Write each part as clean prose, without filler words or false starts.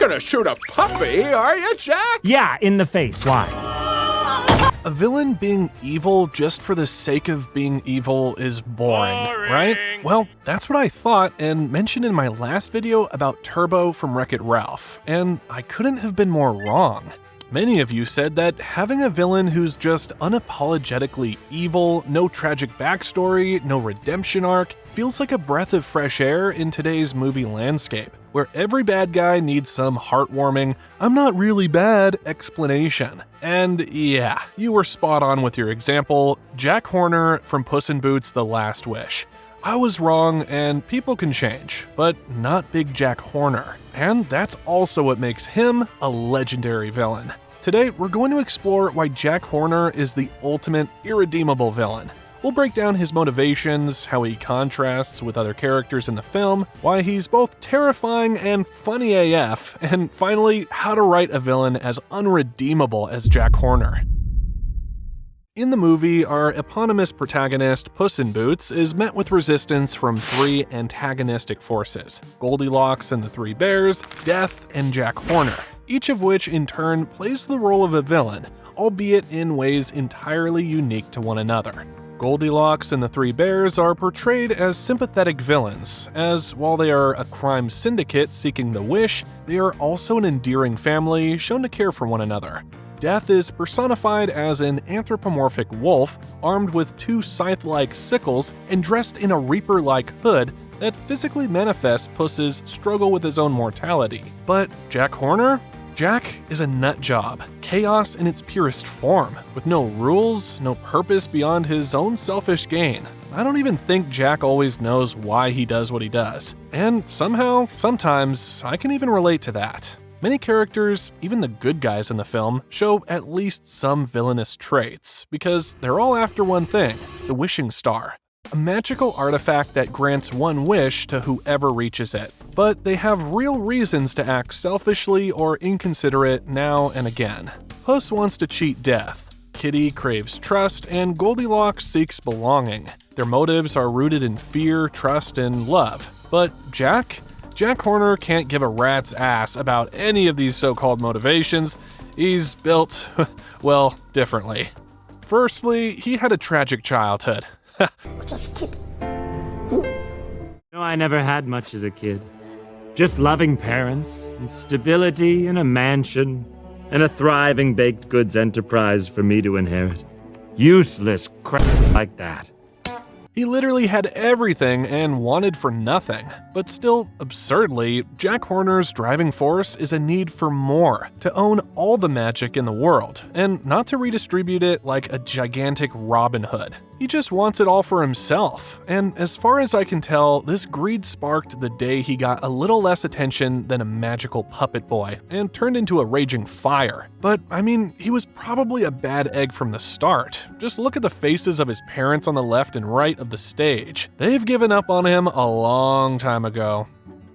gonna shoot a puppy, are you, Jack? Yeah, in the face. Why? A villain being evil just for the sake of being evil is boring, right? Well, that's what I thought and mentioned in my last video about Turbo from Wreck-It Ralph, and I couldn't have been more wrong. Many of you said that having a villain who's just unapologetically evil, no tragic backstory, no redemption arc, feels like a breath of fresh air in today's movie landscape, where every bad guy needs some heartwarming, I'm not really bad explanation. And yeah, you were spot on with your example, Jack Horner from Puss in Boots: The Last Wish. I was wrong, and people can change, but not Big Jack Horner. And that's also what makes him a legendary villain. Today, we're going to explore why Jack Horner is the ultimate irredeemable villain. We'll break down his motivations, how he contrasts with other characters in the film, why he's both terrifying and funny AF, and finally, how to write a villain as unredeemable as Jack Horner. In the movie, our eponymous protagonist, Puss in Boots, is met with resistance from three antagonistic forces: Goldilocks and the Three Bears, Death, and Jack Horner, each of which in turn plays the role of a villain, albeit in ways entirely unique to one another. Goldilocks and the Three Bears are portrayed as sympathetic villains, as while they are a crime syndicate seeking the wish, they are also an endearing family shown to care for one another. Death is personified as an anthropomorphic wolf, armed with two scythe-like sickles and dressed in a reaper-like hood that physically manifests Puss's struggle with his own mortality. But Jack Horner? Jack is a nut job, chaos in its purest form, with no rules, no purpose beyond his own selfish gain. I don't even think Jack always knows why he does what he does. And somehow, sometimes, I can even relate to that. Many characters, even the good guys in the film, show at least some villainous traits, because they're all after one thing: the wishing star. A magical artifact that grants one wish to whoever reaches it. But they have real reasons to act selfishly or inconsiderate now and again. Puss wants to cheat Death, Kitty craves trust, and Goldilocks seeks belonging. Their motives are rooted in fear, trust, and love. But Jack Horner can't give a rat's ass about any of these so-called motivations. He's built, well, differently. Firstly, he had a tragic childhood. Just kid. No, I never had much as a kid. Just loving parents, and stability in a mansion, and a thriving baked goods enterprise for me to inherit. Useless crap like that. He literally had everything and wanted for nothing. But still, absurdly, Jack Horner's driving force is a need for more, to own all the magic in the world, and not to redistribute it like a gigantic Robin Hood. He just wants it all for himself, and as far as I can tell, this greed sparked the day he got a little less attention than a magical puppet boy, and turned into a raging fire. But, I mean, he was probably a bad egg from the start. Just look at the faces of his parents on the left and right of the stage. They've given up on him a long time ago.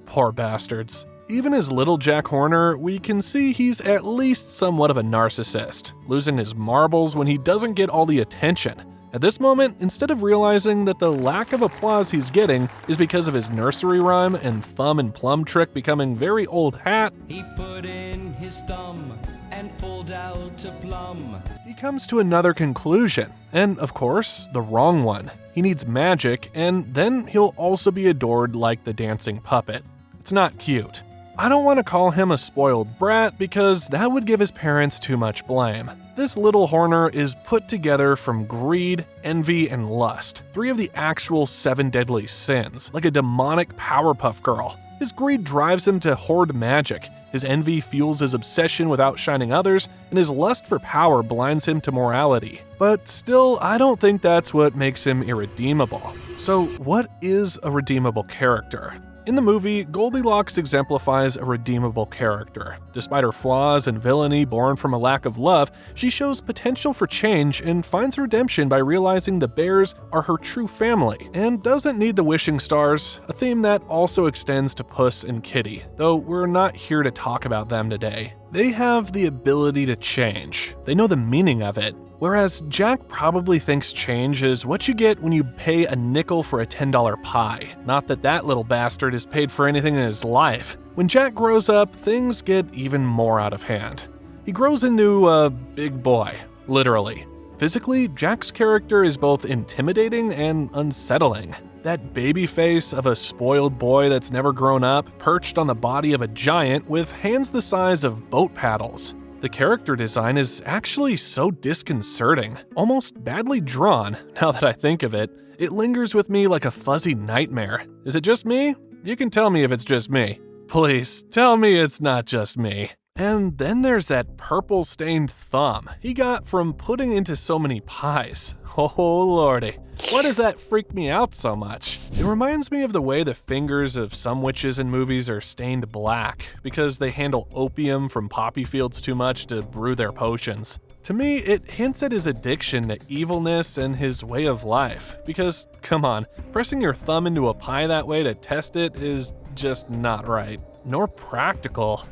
Poor bastards. Even as little Jack Horner, we can see he's at least somewhat of a narcissist, losing his marbles when he doesn't get all the attention. At this moment, instead of realizing that the lack of applause he's getting is because of his nursery rhyme and thumb and plum trick becoming very old hat, he put in his thumb and pulled out a plum. He comes to another conclusion, and of course, the wrong one. He needs magic, and then he'll also be adored like the dancing puppet. It's not cute. I don't want to call him a spoiled brat because that would give his parents too much blame. This little Horner is put together from greed, envy, and lust, three of the actual 7 deadly sins, like a demonic Powerpuff Girl. His greed drives him to hoard magic, his envy fuels his obsession with outshining others, and his lust for power blinds him to morality. But still, I don't think that's what makes him irredeemable. So what is a redeemable character? In the movie, Goldilocks exemplifies a redeemable character. Despite her flaws and villainy born from a lack of love, she shows potential for change and finds redemption by realizing the bears are her true family, and doesn't need the wishing stars, a theme that also extends to Puss and Kitty, though we're not here to talk about them today. They have the ability to change. They know the meaning of it. Whereas Jack probably thinks change is what you get when you pay a nickel for a $10 pie. Not that that little bastard has paid for anything in his life. When Jack grows up, things get even more out of hand. He grows into a big boy, literally. Physically, Jack's character is both intimidating and unsettling. That baby face of a spoiled boy that's never grown up, perched on the body of a giant with hands the size of boat paddles. The character design is actually so disconcerting, almost badly drawn, now that I think of it. It lingers with me like a fuzzy nightmare. Is it just me? You can tell me if it's just me. Please, tell me it's not just me. And then there's that purple-stained thumb he got from putting into so many pies. Oh lordy, why does that freak me out so much? It reminds me of the way the fingers of some witches in movies are stained black because they handle opium from poppy fields too much to brew their potions. To me, it hints at his addiction to evilness and his way of life, because, come on, pressing your thumb into a pie that way to test it is just not right. Nor practical.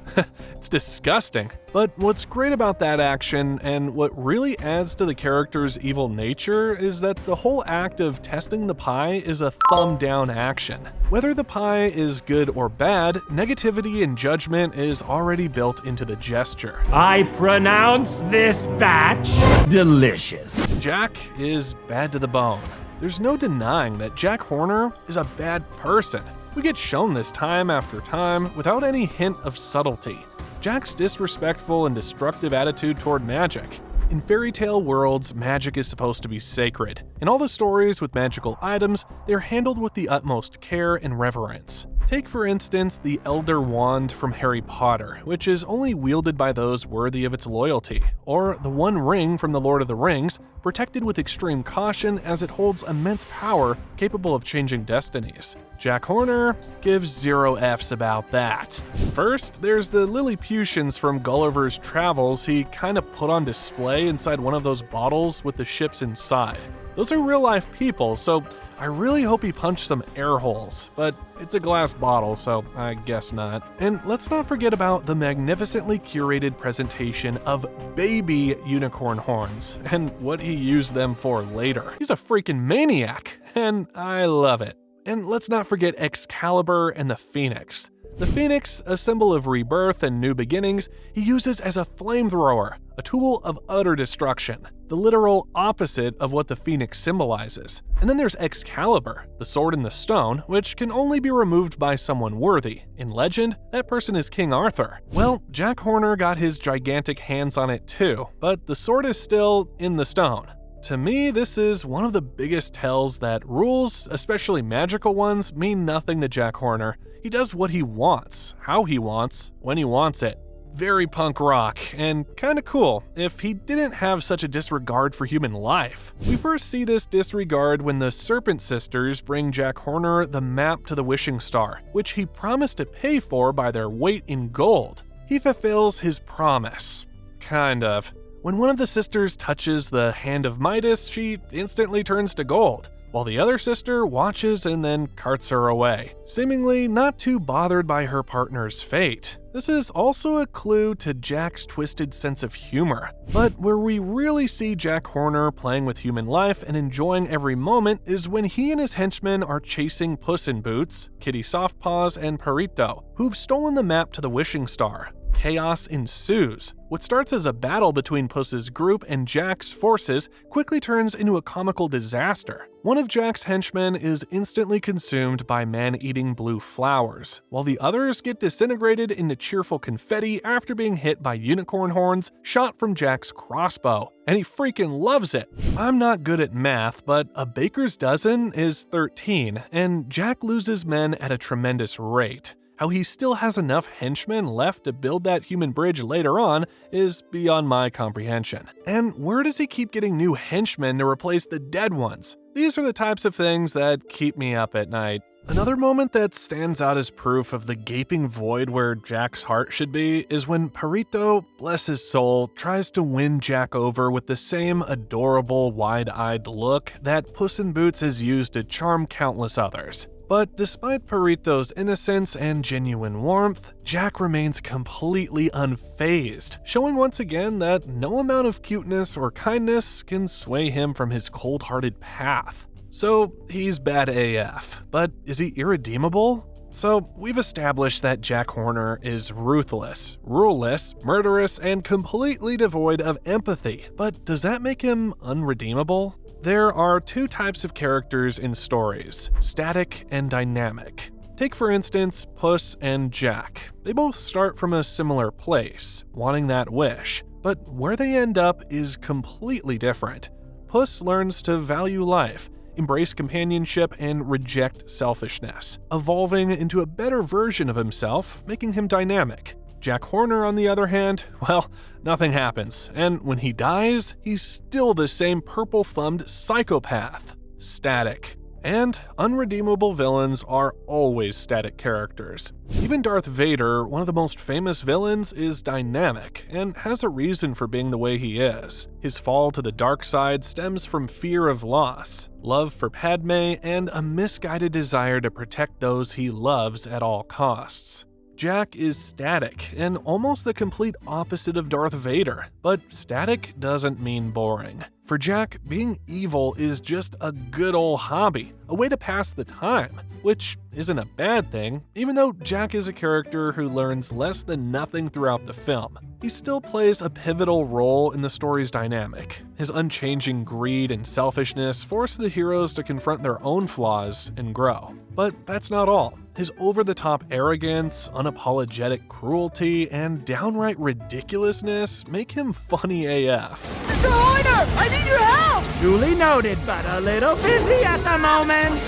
It's disgusting. But what's great about that action, and what really adds to the character's evil nature, is that the whole act of testing the pie is a thumb-down action. Whether the pie is good or bad, negativity and judgment is already built into the gesture. I pronounce this batch delicious. Jack is bad to the bone. There's no denying that Jack Horner is a bad person. We get shown this time after time without any hint of subtlety. Jack's disrespectful and destructive attitude toward magic. In fairy tale worlds, magic is supposed to be sacred. In all the stories with magical items, they're handled with the utmost care and reverence. Take for instance the Elder Wand from Harry Potter, which is only wielded by those worthy of its loyalty, or the One Ring from The Lord of the Rings, protected with extreme caution as it holds immense power capable of changing destinies. Jack Horner gives 0 Fs about that. First, there's the Lilliputians from Gulliver's Travels he kinda put on display inside one of those bottles with the ships inside. Those are real-life people, so I really hope he punched some air holes, but it's a glass bottle, so I guess not. And let's not forget about the magnificently curated presentation of baby unicorn horns, and what he used them for later. He's a freaking maniac, and I love it. And let's not forget Excalibur and the Phoenix. The Phoenix, a symbol of rebirth and new beginnings, he uses as a flamethrower, a tool of utter destruction, the literal opposite of what the Phoenix symbolizes. And then there's Excalibur, the sword in the stone, which can only be removed by someone worthy. In legend, that person is King Arthur. Well, Jack Horner got his gigantic hands on it too, but the sword is still in the stone. To me, this is one of the biggest tells that rules, especially magical ones, mean nothing to Jack Horner. He does what he wants, how he wants, when he wants it. Very punk rock, and kinda cool if he didn't have such a disregard for human life. We first see this disregard when the Serpent Sisters bring Jack Horner the map to the Wishing Star, which he promised to pay for by their weight in gold. He fulfills his promise. Kind of. When one of the sisters touches the hand of Midas, she instantly turns to gold, while the other sister watches and then carts her away, seemingly not too bothered by her partner's fate. This is also a clue to Jack's twisted sense of humor. But where we really see Jack Horner playing with human life and enjoying every moment is when he and his henchmen are chasing Puss in Boots, Kitty Softpaws, and Perito, who've stolen the map to the Wishing Star. Chaos ensues. What starts as a battle between Puss's group and Jack's forces quickly turns into a comical disaster. One of Jack's henchmen is instantly consumed by man-eating blue flowers, while the others get disintegrated into cheerful confetti after being hit by unicorn horns shot from Jack's crossbow, and he freaking loves it. I'm not good at math, but a baker's dozen is 13, and Jack loses men at a tremendous rate. How he still has enough henchmen left to build that human bridge later on is beyond my comprehension. And where does he keep getting new henchmen to replace the dead ones? These are the types of things that keep me up at night. Another moment that stands out as proof of the gaping void where Jack's heart should be is when Perito, bless his soul, tries to win Jack over with the same adorable, wide-eyed look that Puss in Boots has used to charm countless others. But despite Perito's innocence and genuine warmth, Jack remains completely unfazed, showing once again that no amount of cuteness or kindness can sway him from his cold-hearted path. So he's bad AF, but is he irredeemable? So we've established that Jack Horner is ruthless, ruleless, murderous, and completely devoid of empathy. But does that make him unredeemable? There are two types of characters in stories, static and dynamic. Take for instance, Puss and Jack. They both start from a similar place, wanting that wish, but where they end up is completely different. Puss learns to value life, embrace companionship, and reject selfishness, evolving into a better version of himself, making him dynamic. Jack Horner, on the other hand, well, nothing happens, and when he dies, he's still the same purple-thumbed psychopath. Static. And unredeemable villains are always static characters. Even Darth Vader, one of the most famous villains, is dynamic and has a reason for being the way he is. His fall to the dark side stems from fear of loss, love for Padme, and a misguided desire to protect those he loves at all costs. Jack is static and almost the complete opposite of Darth Vader, but static doesn't mean boring. For Jack, being evil is just a good old hobby, a way to pass the time, which isn't a bad thing, even though Jack is a character who learns less than nothing throughout the film. He still plays a pivotal role in the story's dynamic. His unchanging greed and selfishness force the heroes to confront their own flaws and grow. But that's not all. His over-the-top arrogance, unapologetic cruelty, and downright ridiculousness make him funny AF. Mr. Horner, I need your help! Duly noted, but a little busy at the moment.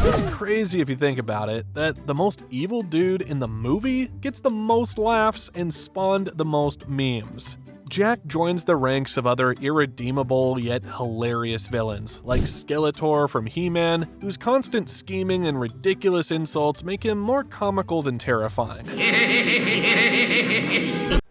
It's crazy if you think about it, that the most evil dude in the movie gets the most laughs and spawned the most memes. Jack joins the ranks of other irredeemable yet hilarious villains, like Skeletor from He-Man, whose constant scheming and ridiculous insults make him more comical than terrifying.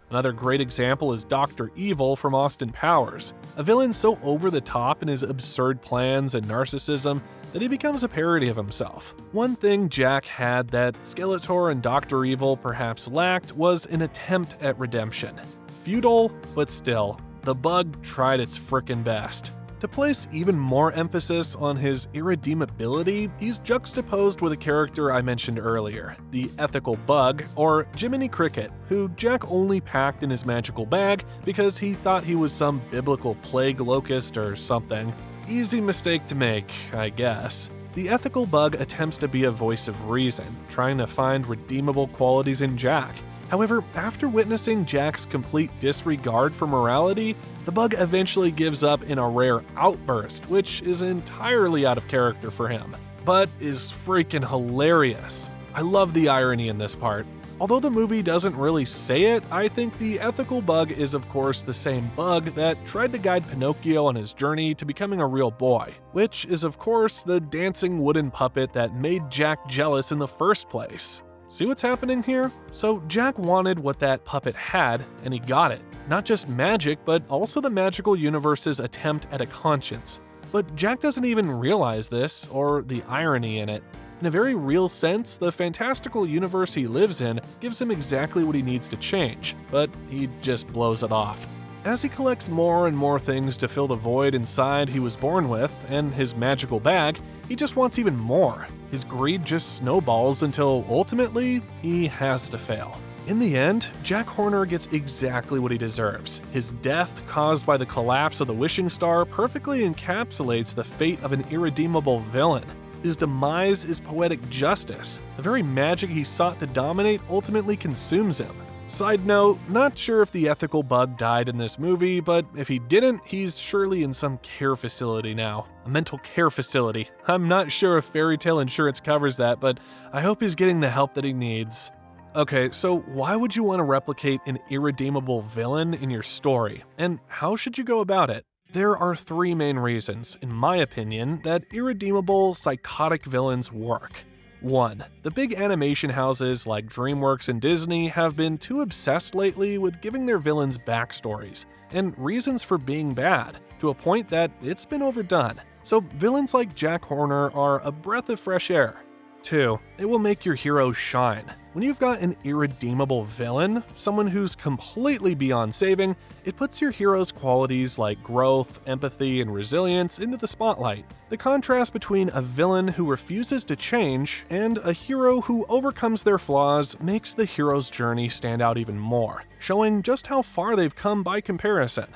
Another great example is Dr. Evil from Austin Powers, a villain so over the top in his absurd plans and narcissism that he becomes a parody of himself. One thing Jack had that Skeletor and Dr. Evil perhaps lacked was an attempt at redemption. Futile, but still, the bug tried its frickin' best. To place even more emphasis on his irredeemability, he's juxtaposed with a character I mentioned earlier, the ethical bug, or Jiminy Cricket, who Jack only packed in his magical bag because he thought he was some biblical plague locust or something. Easy mistake to make, I guess. The ethical bug attempts to be a voice of reason, trying to find redeemable qualities in Jack. However, after witnessing Jack's complete disregard for morality, the bug eventually gives up in a rare outburst, which is entirely out of character for him, but is freaking hilarious. I love the irony in this part. Although the movie doesn't really say it, I think the ethical bug is of course the same bug that tried to guide Pinocchio on his journey to becoming a real boy, which is of course the dancing wooden puppet that made Jack jealous in the first place. See what's happening here? So Jack wanted what that puppet had, and he got it. Not just magic, but also the magical universe's attempt at a conscience. But Jack doesn't even realize this, or the irony in it. In a very real sense, the fantastical universe he lives in gives him exactly what he needs to change, but he just blows it off. As he collects more and more things to fill the void inside he was born with, and his magical bag, he just wants even more. His greed just snowballs until ultimately, he has to fail. In the end, Jack Horner gets exactly what he deserves. His death, caused by the collapse of the wishing star, perfectly encapsulates the fate of an irredeemable villain. His demise is poetic justice. The very magic he sought to dominate ultimately consumes him. Side note, not sure if the ethical bug died in this movie, but if he didn't, he's surely in some care facility now. A mental care facility. I'm not sure if fairy tale insurance covers that, but I hope he's getting the help that he needs. Okay, so why would you want to replicate an irredeemable villain in your story? And how should you go about it? There are three main reasons, in my opinion, that irredeemable, psychotic villains work. 1. The big animation houses like DreamWorks and Disney have been too obsessed lately with giving their villains backstories and reasons for being bad, to a point that it's been overdone. So villains like Jack Horner are a breath of fresh air. 2. It will make your hero shine. When you've got an irredeemable villain, someone who's completely beyond saving, it puts your hero's qualities like growth, empathy, and resilience into the spotlight. The contrast between a villain who refuses to change and a hero who overcomes their flaws makes the hero's journey stand out even more, showing just how far they've come by comparison.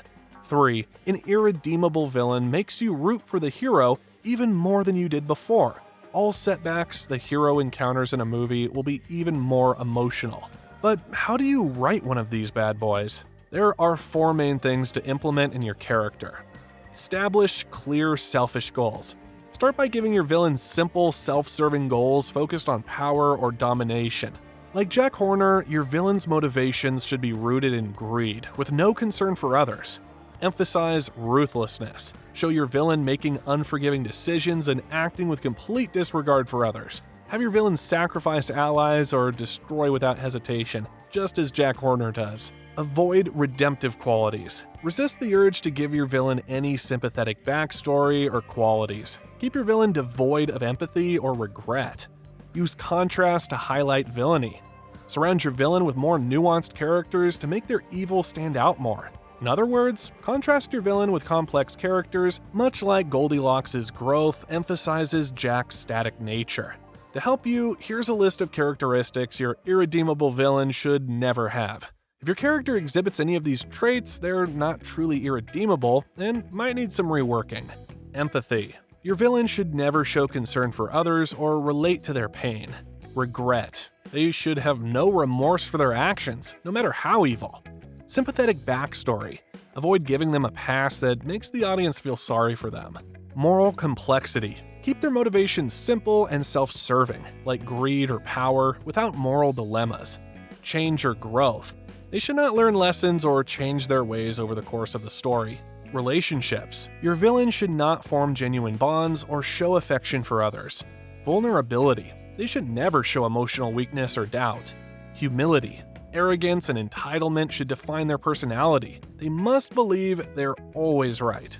3. An irredeemable villain makes you root for the hero even more than you did before. All setbacks the hero encounters in a movie will be even more emotional. But how do you write one of these bad boys? There are 4 main things to implement in your character. Establish clear, selfish goals. Start by giving your villain simple, self-serving goals focused on power or domination. Like Jack Horner, your villain's motivations should be rooted in greed, with no concern for others. Emphasize ruthlessness. Show your villain making unforgiving decisions and acting with complete disregard for others. Have your villain sacrifice allies or destroy without hesitation, just as Jack Horner does. Avoid redemptive qualities. Resist the urge to give your villain any sympathetic backstory or qualities. Keep your villain devoid of empathy or regret. Use contrast to highlight villainy. Surround your villain with more nuanced characters to make their evil stand out more. In other words, contrast your villain with complex characters, much like Goldilocks' growth emphasizes Jack's static nature. To help you, here's a list of characteristics your irredeemable villain should never have. If your character exhibits any of these traits, they're not truly irredeemable and might need some reworking. Empathy. Your villain should never show concern for others or relate to their pain. Regret. They should have no remorse for their actions, no matter how evil. Sympathetic backstory. Avoid giving them a pass that makes the audience feel sorry for them. Moral complexity. Keep their motivations simple and self-serving, like greed or power, without moral dilemmas. Change or growth. They should not learn lessons or change their ways over the course of the story. Relationships. Your villain should not form genuine bonds or show affection for others. Vulnerability. They should never show emotional weakness or doubt. Humility. Arrogance and entitlement should define their personality. They must believe they're always right.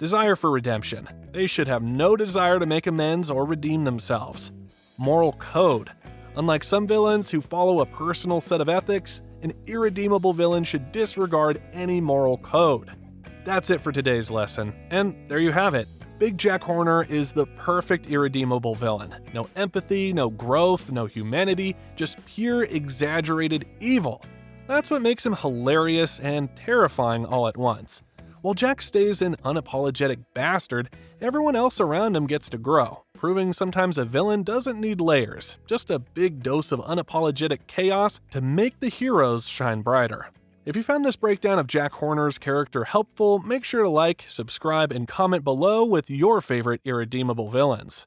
Desire for redemption. They should have no desire to make amends or redeem themselves. Moral code. Unlike some villains who follow a personal set of ethics, an irredeemable villain should disregard any moral code. That's it for today's lesson, and there you have it. Big Jack Horner is the perfect irredeemable villain. No empathy, no growth, no humanity, just pure exaggerated evil. That's what makes him hilarious and terrifying all at once. While Jack stays an unapologetic bastard, everyone else around him gets to grow, proving sometimes a villain doesn't need layers, just a big dose of unapologetic chaos to make the heroes shine brighter. If you found this breakdown of Jack Horner's character helpful, make sure to like, subscribe, and comment below with your favorite irredeemable villains.